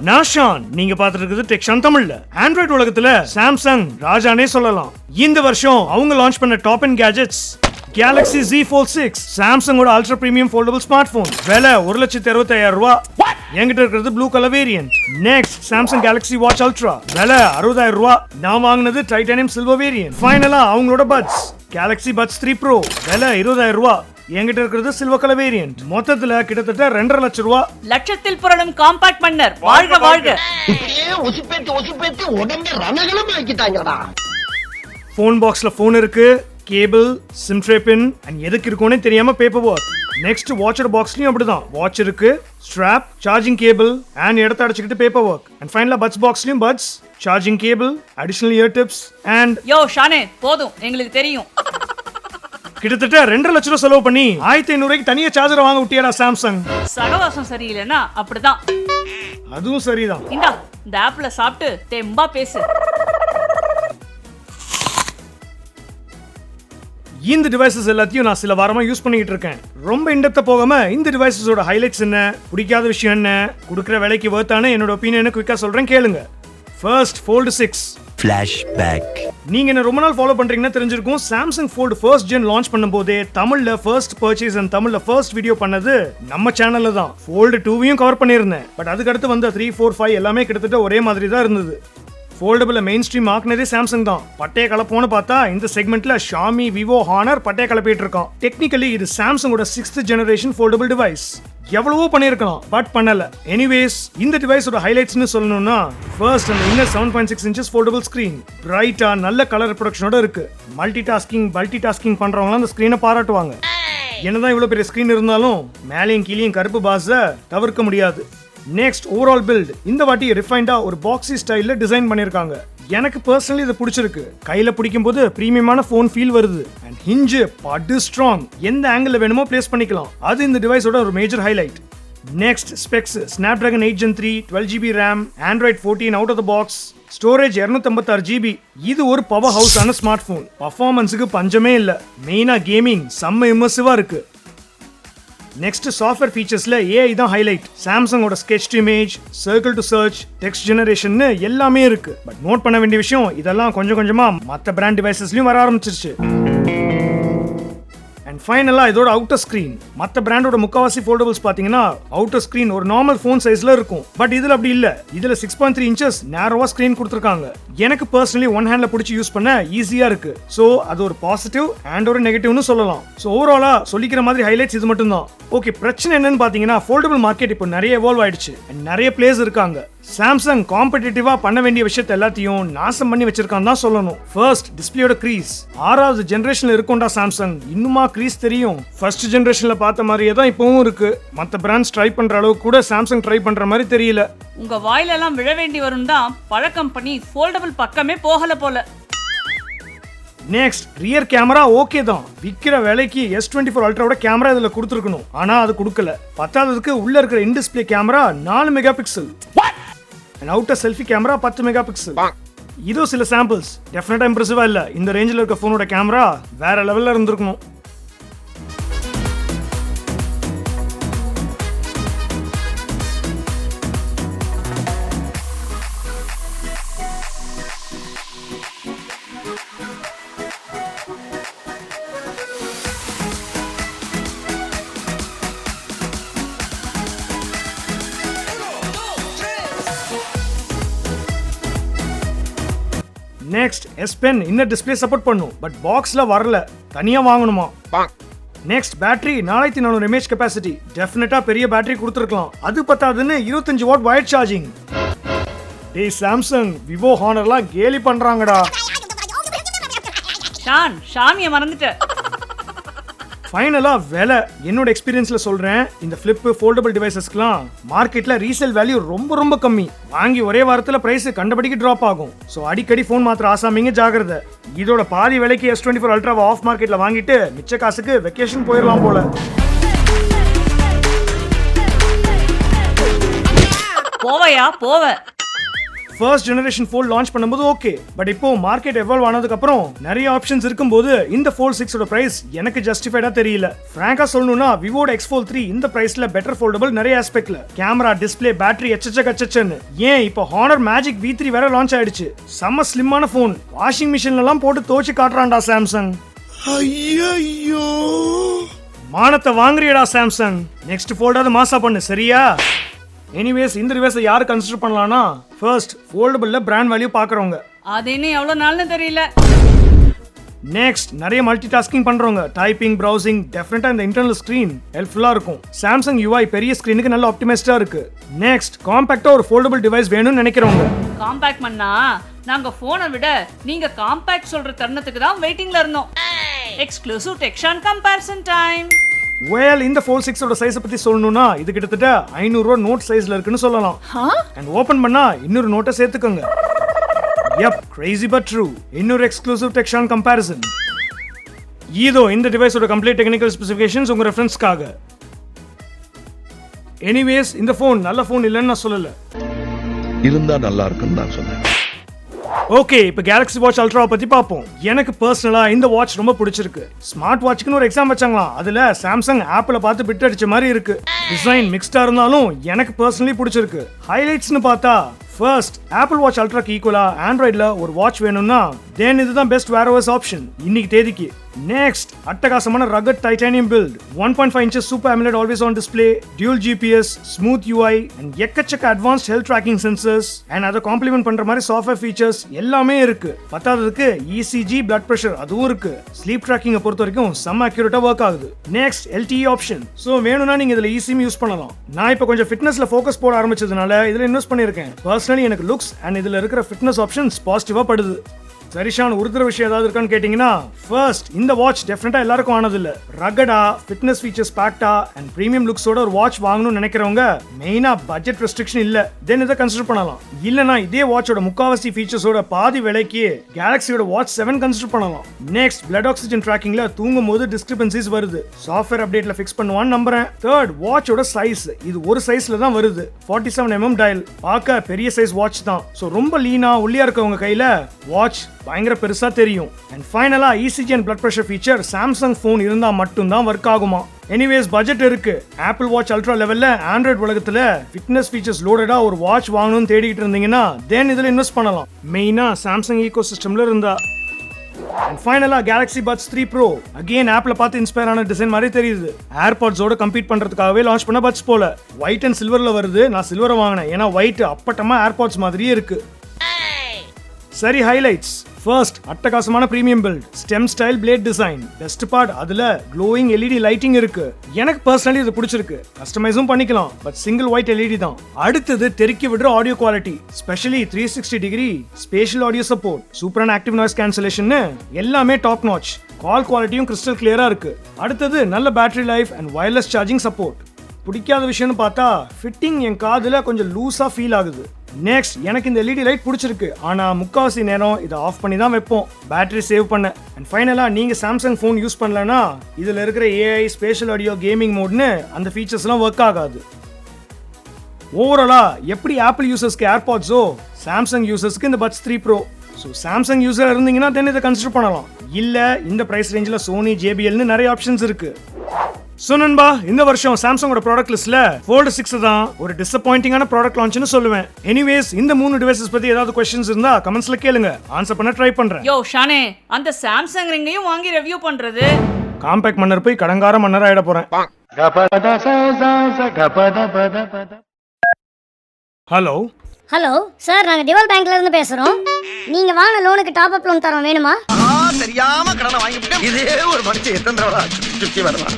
நான் ஷான், நீங்க பார்த்துட்டு இருக்கிறது டெக் ஷான் தமிழ்ல. ஆண்ட்ராய்டு உலகத்துல சாம்சங் ராஜானே சொல்லலாம். இந்த வருஷம் அவங்க லான்ச் பண்ண top and gadgets Galaxy Z Fold 6, சாம்சங்கோட ultra premium foldable smartphone. விலை 1,65,000 ரூபாய். என்கிட்ட இருக்கிறது blue colour variant. Next Samsung Galaxy Watch Ultra, விலை 60,000 ரூபாய். நான் வாங்குனது டைட்டானியம் சில்வர் வேரியன்ட். ஃபைனலா அவங்களோட பட்ஸ் Galaxy Buds 3 Pro, விலை 20,000 ரூபாய். என்கிட்ட இருக்கிறது சில்வர் கலர் வேரியன்ட். மொத்தத்துல கிட்டத்தட்ட 2.5 லட்சம் ரூபாய். லட்சத்தில் புரளும் காம்பாக்ட் மன்னர் வாழ்க வாழ்க. உடனே ரணகளும் ஆக்கிட்டாங்கடா. போன் பாக்ஸ்ல போன் இருக்கு, cable, SIM tray pin and எதுக்கு இருக்கும்னே தெரியாம பேப்பர் ஒர்க். நெக்ஸ்ட் வாட்சோட பாக்ஸ்லயும் அப்படிதான். வாட்ச் இருக்கு, ஸ்ட்ராப், சார்ஜிங் கேபிள் அண்ட் இடத்த அடைச்சிக்கிட்டு பேப்பர் ஒர்க். அண்ட் ஃபைனலா பட்ஸ் பாக்ஸ்லயும் buds, charging cable, additional ear tips and yo ஷானே போதும் எங்களுக்கு தெரியும். கிட்டத்தட்ட 2.5 லட்சம் ரூபாய் செலவு பண்ணி 1,500 ரூபாய்க்கு தனியா சார்ஜர் வாங்க விட்டியாடா சாம்சங். சகவாசம் சரியில்லைன்னா அப்படிதான். அதுவும் சரிதான். இந்தா இந்த ஆப்ல சாப்பிட்டு தெம்பா பேசு. இந்த டிவைசஸ் எல்லாத்தையும் நான் சில வாரமா யூஸ் பண்ணிட்டு இருக்கேன். ரொம்ப இன்டெப்தா போகாம இந்த டிவைசஸோட ஹைலைட்ஸ் என்ன, பிடிக்காத விஷயம் என்ன, கொடுக்குற விலைக்கு வர்த்தான என்னோட ஒப்பீனியனை குயிக்கா சொல்றேன் கேளுங்க. First Fold 6 Flashback. நீங்க என்ன ரொம்ப நாள் ஃபாலோ பண்றீங்கன்னா தெரிஞ்சிருக்கும். Samsung Fold first gen launch பண்ணும்போதே தமிழ்ல ஃபர்ஸ்ட் பர்ச்சேஸ் அண்ட் தமிழ்ல ஃபர்ஸ்ட் வீடியோ பண்ணது நம்ம சேனல்ல தான். Fold 2வையும் கவர் பண்ணியிருந்தேன். பட் அதுக்கு அடுத்து வந்த 3, 4, 5 எல்லாமே கிட்டத்தட்ட ஒரே மாதிரி தான் இருந்தது. ஃபோல்டபிள் மெயின் ஸ்ட்ரீம் ஆக்குனதே சாம்சங் தான். பட்டைய கலப்போன்னு பார்த்தா இந்த செக்மெண்ட்ல ஷாமி, விவோ, ஹானர் பட்டைய கலப்பிட்டு இருக்கான். டெக்னிக்கலி இது சாம்சங்கோட 6th ஜெனரேஷன் ஃபோல்டபிள் டிவைஸ். எவ்வளவோ பண்ணியிருக்கலாம் பட் பண்ணல. எனிவேஸ் இந்த டிவைஸோட ஹைலைட்ஸ்னு சொல்லணும்னா ஃபர்ஸ்ட் அந்த இன்னர் 7.6 inches ஃபோல்டபிள் ஸ்கிரீன் பிரைட்டா நல்ல கலர் ரிப்ரொடக்ஷனோட இருக்கு. மல்டி டாஸ்கிங் பண்றவங்க அந்த ஸ்கிரீனை பாராட்டுவாங்க. என்னதான் இவ்வளவு பெரிய ஸ்கிரீன் இருந்தாலும் மேலேயும் கீழேயும் கருப்பு பாஸை தவிர்க்க முடியாது. நெக்ஸ்ட் ஓவரால் பில்ட் இந்த வாட்டி ரிஃபைண்டா ஒரு பாக்ஸி ஸ்டைல்ல டிசைன் பண்ணிருக்காங்க. எனக்கு பர்சனலி இது பிடிச்சிருக்கு. கையில பிடிக்கும் போது பிரீமியமான போன் ஃபீல் வருது. அண்ட் ஹிஞ்ச் படு ஸ்ட்ராங், எந்த ஆங்கிள் வேணுமோ பிளேஸ் பண்ணிக்கலாம். அது இந்த டிவைஸோட ஒரு major highlight. Next specs Snapdragon 8 Gen 3, 12GB RAM, Android 14 out of the box, storage 256GB. இது ஒரு பவர் ஹவுஸான ஸ்மார்ட் போன். பர்ஃபார்மன்ஸுக்கு பஞ்சமே இல்ல. மெயினா கேமிங் செம்ம இம்மர்சிவா இருக்கு. நெக்ஸ்ட் சாஃப்ட்வேர் ஃபீச்சர்ஸ்ல AI தான் ஹைலைட். சாம்சங்கோட sketch to image, circle to search, text generation எல்லாமே இருக்கு. பட் நோட் பண்ண வேண்டிய விஷயம் இதெல்லாம் கொஞ்சம் கொஞ்சமா மற்ற பிராண்ட் டிவைசஸ்லயும் வர ஆரம்பிச்சிருச்சு. அண்ட் ஃபைனலா இதோட அவுட்டர் ஸ்கிரீன். மற்ற பிராண்டோட முக்காவாசி ஃபோல்டபிள்ஸ் பாத்தீங்கன்னா அவுட்டர் ஸ்கிரீன் ஒரு நார்மல் ஃபோன் சைஸ்ல இருக்கும். பட் இதுல அப்படி இல்ல. இதுல 6.3 inches நேரோவா ஸ்கிரீன் கொடுத்திருக்காங்க. எனக்கு பர்சனலி ஒன் ஹேண்ட்ல பிடிச்சி யூஸ் பண்ண ஈஸியா இருக்கு. சோ அது ஒரு பாசிட்டிவ் அண்ட் ஒரு நெகட்டிவ்னு சொல்லலாம். சோ ஓவராலா சொல்லிக்கிற மாதிரி ஹைலைட்ஸ் இது மட்டும் தான். ஓகே, பிரச்சனை என்னன்னு பாத்தீங்கன்னா ஃபோல்டபிள் மார்க்கெட் இப்போ நிறைய எவால்வ் ஆயிடுச்சு. நிறைய பிளேயர்ஸ் இருக்காங்க. சாம்சங் காம்படிட்டிவா பண்ண வேண்டிய விஷயத்தை எல்லாத்தையும் நாசம் பண்ணி வச்சிருக்கான்னு தான் சொல்லணும். ஃபர்ஸ்ட் டிஸ்பிளேயோட க்ரீஸ். 6வது ஜெனரேஷன்ல இருக்கும்டா சாம்சங். இன்னுமா க்ரீஸ் தெரியும்? ஃபர்ஸ்ட் ஜெனரேஷன்ல பார்த்த மாதிரியே தான் இப்பவும் இருக்கு. மற்ற பிராண்ட்ஸ் ட்ரை பண்ற அளவுக்கு கூட சாம்சங் ட்ரை பண்ற மாதிரி தெரியல. உங்க வாயில எல்லாம் விழ வேண்டி வரும் தான் பழக்கம் பண்ணி ஃபோல்டபிள் பக்கமே போகல போல. நெக்ஸ்ட் ரியர் கேமரா ஓகே தான். விக்கிற வேலைக்கு S24 அல்ட்ராவோட கேமரா இதுல கொடுத்துருக்கணும். ஆனா அது கொடுக்கல. பத்தாவதுக்கு உள்ள இருக்கிற in display camera 4 mega pixel. Outer selfie camera 10 mega pixel. இதோ சில சாம்பிள்ஸ். டெஃபினட்டா இம்ப்ரெசிவா இல்ல. இந்த ரேஞ்சில் இருக்க போனோட கேமரா வேற லெவல்ல இருந்திருக்கணும். Next S Pen inner display support பண்ணும். பட் பாக்ஸ்ல வரல, தனியா வாங்கணுமா. Next battery 4400 mAh capacity. டெஃபினட்டா பெரிய பேட்டரி கொடுத்துருக்கலாம். அது பத்தாதுன்னு 25 வாட் வயர்ட் சார்ஜிங். டேய் சாம்சங், விவோ, ஹானர்லாம் கேலி பண்றாங்கடா. ஷாமிய மறந்துட்ட. ஃபைனலா விலை என்னோட எக்ஸ்பீரியன்ஸ்ல சொல்றேன். இந்த ஃபிளிப் ஃபோல்டபிள் டிவைசஸ்க்குலாம் மார்க்கெட்ல ரீசேல் வேல்யூ ரொம்ப கம்மி. வாங்கி ஒரே வாரத்துல பிரைஸ் கண்டபடிக்கு டிராப் ஆகும். சோ அடிக்கடி போன் மாத்திர ஆசாமிங்க ஜாகிரதை. இதோட பாதி விலைக்கு S24 அல்ட்ராவை ஆஃப் மார்க்கெட்ல வாங்கிட்டு மிச்ச காசுக்கு வெக்கேஷன் போயிடலாம் போல. போவையா போவ. ஃபர்ஸ்ட் ஜெனரேஷன் ஃபோல்ட் லான்ச் பண்ணும்போது ஓகே, பட் இப்போ மார்க்கெட் எவால்வ் ஆனதுக்கு அப்புறம் நிறைய ஆப்ஷன்ஸ் இருக்கும்போது இந்த ஃபோல்ட் 6 ஓட பிரைஸ் எனக்கு ஜஸ்டிஃபைடா தெரியல. பிராங்கா சொல்லணும்னா விவோட X Fold 3 இந்த பிரைஸ்ல பெட்டர் ஃபோல்டபிள் நிறைய ஆஸ்பெக்ட்ல, கேமரா, டிஸ்ப்ளே, பேட்டரி எச்சச்சன்னு. ஏன் இப்போ Honor Magic V3 வேற லான்ச் ஆயிடுச்சு. செம்ம ஸ்லிம்மான போன், வாஷிங் மிஷின்ல எல்லாம் போட்டு துவைச்சு காட்டுறான்டா சாம்சங். ஐயோ மானத்தை வாங்குறியடா சாம்சங். நெக்ஸ்ட் ஃபோல்டாவது மாசா பண்ணு சரியா? எனிவேஸ் இந்த ரிவர்ஸை யாரு கன்சிடர் பண்ணலாம்னா ஃபர்ஸ்ட் ஃபோல்டபிள்ல பிராண்ட் வேல்யூ பாக்குறவங்க. அது இன்னும் எவ்வளவு நாள்னு தெரியல. நெக்ஸ்ட் நிறைய மல்டி டாஸ்கிங் பண்றவங்க, டைப்பிங், பிரவுசிங், டெஃபினட்டா இந்த இன்டர்னல் ஸ்கிரீன் ஹெல்ப்ஃபுல்லா இருக்கும். சாம்சங் UI பெரிய ஸ்கிரீனுக்கு நல்ல ஆப்டிமைஸ்டா இருக்கு. நெக்ஸ்ட் காம்பாக்டா ஒரு ஃபோல்டபிள் டிவைஸ் வேணும்னு நினைக்கிறவங்க. காம்பேக்ட் பண்ணா நாங்க போனை விட நீங்க காம்பேக்ட் சொல்ற தருணத்துக்கு தான் வெயிட்டிங்ல இருந்தோம். எக்ஸ்க்ளூசிவ் டெக்ஷான் கம்பேரிசன் டைம். Well, இந்த Fold 6 ஓட சைஸை பத்தி சொல்லணும்னா இது கிட்டத்தட்ட 500 ரூபாய் நோட் சைஸ்ல இருக்குன்னு சொல்லலாம். அண்ட் ஓபன் பண்ணா இன்னொரு நோட்டை சேர்த்துக்கோங்க. Yep, crazy but true. இன்னொரு எக்ஸ்க்ளூசிவ் டெக்ஷான் கம்பேரிசன். இதோ இந்த டிவைஸோட கம்ப்ளீட் டெக்னிக்கல் ஸ்பெசிஃபிகேஷன்ஸ் உங்க ரெஃபரன்ஸ்க்காக. எனிவேஸ் இந்த ஃபோன் நல்ல ஃபோன் இல்லைன்னு நான் சொல்லல, இருந்தா நல்லா இருக்குன்னு நான் சொன்னேன். ஓகே, இப்போ கேலக்ஸி வாட்ச் அல்ட்ராவை பத்தி பார்ப்போம். எனக்கு பர்சனலா இந்த வாட்ச் ரொம்ப பிடிச்சிருக்கு. ஸ்மார்ட் வாட்ச்க்குன்னு ஒரு எக்ஸாம் வச்சாங்களாம், அதுல சாம்சங் ஆப்பிள பார்த்து பிட் அடிச்ச மாதிரி இருக்கு. டிசைன் மிக்ஸ்டா இருந்தாலும் எனக்கு பர்சனலி பிடிச்சிருக்கு. ஹைலைட்ஸ்னு பார்த்தா ஃபர்ஸ்ட் ஆப்பிள் வாட்ச் அல்ட்ராக்கு ஈக்குவலா ஆண்ட்ராய்டில் ஒரு வாட்ச் வேணும்னா தென் இதுதான் பெஸ்ட் வேர்ஓஎஸ் ஆப்ஷன் இன்னைக்கு தேதிக்கு. நெக்ஸ்ட் அட்டகாசமான rugged titanium build, 1.5 inches super AMOLED always on display, dual GPS, smooth UI and எக்கச்சக்க advanced health tracking sensors and அதை காம்ப்ளிமெண்ட் பண்ற மாதிரி சாஃப்ட்வேர் ஃபீச்சர்ஸ் எல்லாமே இருக்கு. பத்தாததுக்கு ECG, பிளட் பிரஷர் அதுவும் இருக்கு. ஸ்லீப் ட்ராக்கிங்கை பொறுத்த வரைக்கும் செம்ம அக்யூரேட்டா ஒர்க் ஆகுது. Next LTE option. ஸோ வேணும்னா நீங்க இதுல eSIM யூஸ் பண்ணலாம். நான் இப்போ கொஞ்சம் ஃபிட்னஸ்ல ஃபோக்கஸ் போட ஆரம்பிச்சதுனால இதுல இன்வெஸ்ட் பண்ணியிருக்கேன். பர்சனலி எனக்கு லுக்ஸ் அண்ட் இதுல இருக்கிற ஃபிட்னஸ் ஆப்ஷன்ஸ் பாசிட்டிவா படுது. சரிஷான் உறுதுற விஷயம் ஏதாவது இருக்கான்னு கேட்டீங்கன்னா ஃபர்ஸ்ட் இந்த வாட்ச் டெஃபினட்டா எல்லாருக்கும் ஆனது இல்ல. ரகடா, ஃபிட்னஸ் ஃபீச்சர்ஸ் பேக்டா அண்ட் பிரீமியம் லுக்ஸோட ஒரு வாட்ச் வாங்கணும்னு நினைக்கிறவங்க மெயினா பட்ஜெட் ரெஸ்ட்ரிக்ஷன் இல்ல தென் இதை கன்சிடர் பண்ணலாம். இல்லனா இதே வாட்சோட முக்காவாசி ஃபீச்சர்ஸோட பாதி விலைக்கு கேலக்ஸியோட வாட்ச் 7 கன்சிடர் பண்ணலாம். நெக்ஸ்ட் பிளட் ஆக்சிஜன் ட்ராக்கிங்ல தூங்கும் போது டிஸ்கிரிபன்சிஸ் வருது, சாஃப்ட்வேர் அப்டேட்ல ஃபிக்ஸ் பண்ணுவான்னு நம்புறேன். தேர்ட் வாட்சோட சைஸ், இது ஒரு சைஸ்ல தான் வருது, 47mm டயல், பார்க்க பெரிய சைஸ் வாட்ச் தான். ஸோ ரொம்ப லீனா ஒல்லியா இருக்கவங்க கையில வாட்ச் பயங்கர பெருசா தெரியும். அண்ட் ஃபைனலா ECG and blood pressure feature Samsung phone இருந்தா மட்டும் தான் ஒர்க் ஆகுமா. எனிவேஸ் பட்ஜெட் இருக்கு. ஆப்பிள் வாட்ச் அல்ட்ரா லெவல்ல ஆண்ட்ராய்டு உலகத்துல ஃபிட்னஸ் ஃபீச்சர்ஸ் லோடடா ஒரு வாட்ச் வாங்கணும்னு தேடிட்டு இருந்தீங்கன்னா தென் இதுல இன்வெஸ்ட் பண்ணலாம், மெயினா சாம்சங் ஈகோ சிஸ்டம்ல இருந்தா. அண்ட் ஃபைனலா Galaxy Buds 3 Pro அகைன் ஆப்ல பார்த்து இன்ஸ்பயர் ஆன டிசைன் மாதிரி தெரியுது. ஏர்பாட்ஸோட கம்பீட் பண்றதுக்காகவே லான்ச் பண்ண பட்ஸ் போல. ஒயிட் அண்ட் சில்வர்ல வருது. நான் சில்வரை வாங்கினேன் ஏன்னா ஒயிட் அப்பட்டமா ஏர்பாட்ஸ் மாதிரியே இருக்கு. சரி, ஹைலைட்ஸ். ஃபர்ஸ்ட் அட்டகாசமான premium build, stem style blade design. Best part அதுல க்ளோயிங் LED லைட்டிங் இருக்கு. எனக்கு பர்சனலி இது பிடிச்சிருக்கு. கஸ்டமைஸும் பண்ணிக்கலாம், பட் சிங்கிள் ஒயிட் LED தான். அடுத்தது தெறிக்கி விடுற audio quality, specially 360 degree spatial audio support, super and active noise cancellation எல்லாமே டாப் நாச். கால் குவாலிட்டியும் கிறிஸ்டல் கிளியரா இருக்கு. அடுத்தது நல்ல battery life and wireless charging support. பிடிக்காத விஷயம்னு பார்த்தா ஃபிட்டிங் என் காதுல கொஞ்சம் லூஸா ஃபீல் ஆகுது. நெக்ஸ்ட் எனக்கு இந்த LED லைட் பிடிச்சிருக்கு, ஆனா முக்காவாசி நேரம் இதை ஆஃப் பண்ணி தான் வைப்போம் பேட்டரி சேவ் பண்ண. அண்ட் ஃபைனலா நீங்க சாம்சங் ஃபோன் யூஸ் பண்ணலனா இதுல இருக்கிற AI, ஸ்பேஷியல் ஆடியோ, கேமிங் மோட்னு அந்த ஃபீச்சர்ஸ் எல்லாம் ஒர்க் ஆகாது. ஓவராலா எப்படி ஆப்பிள் யூசர்ஸ்க்கு ஏர்பாட்ஸோ சாம்சங் யூசர்ஸ்க்கு இந்த buds 3 Pro. So Samsung user இருந்தீங்கன்னா தென் இதை கன்சிடர் பண்ணலாம். இல்ல இந்த பிரைஸ் ரேஞ்சில் சோனி, JBLன்னு நிறைய ஆப்ஷன்ஸ் இருக்கு. சோ நண்பா, இந்த வருஷம் சாம்சங்கோட ப்ராடக்ட் லிஸ்ட்ல Fold 6 தான் ஒரு டிசப்பாயிண்டிங்கான ப்ராடக்ட் லான்ச்னு சொல்லுவேன். எனிவேஸ் இந்த 3 டிவைசஸ் பத்தி ஏதாவது क्वेश्चंस இருந்தா கமெண்ட்ஸ்ல கேளுங்க, ஆன்சர் பண்ண ட்ரை பண்றேன். யோ ஷானே, அந்த சாம்சங் ரிங்கையும் வாங்கி ரிவ்யூ பண்றது? காம்பேக்ட் மன்னர் போய் கடங்கார மன்னர் ஆயிட போறேன். ஹலோ ஹலோ சார், நாங்கள் டிவல் பேங்க்ல இருந்து பேசுகிறோம். நீங்கள் வாங்கின லோனுக்கு டாப் அப் லோன் தரோம், வேணுமா? தெரியாம கடனை வாங்கிட்டு இதே ஒரு மனுஷன் எத்தனை தடவை சுத்தி வருவான்.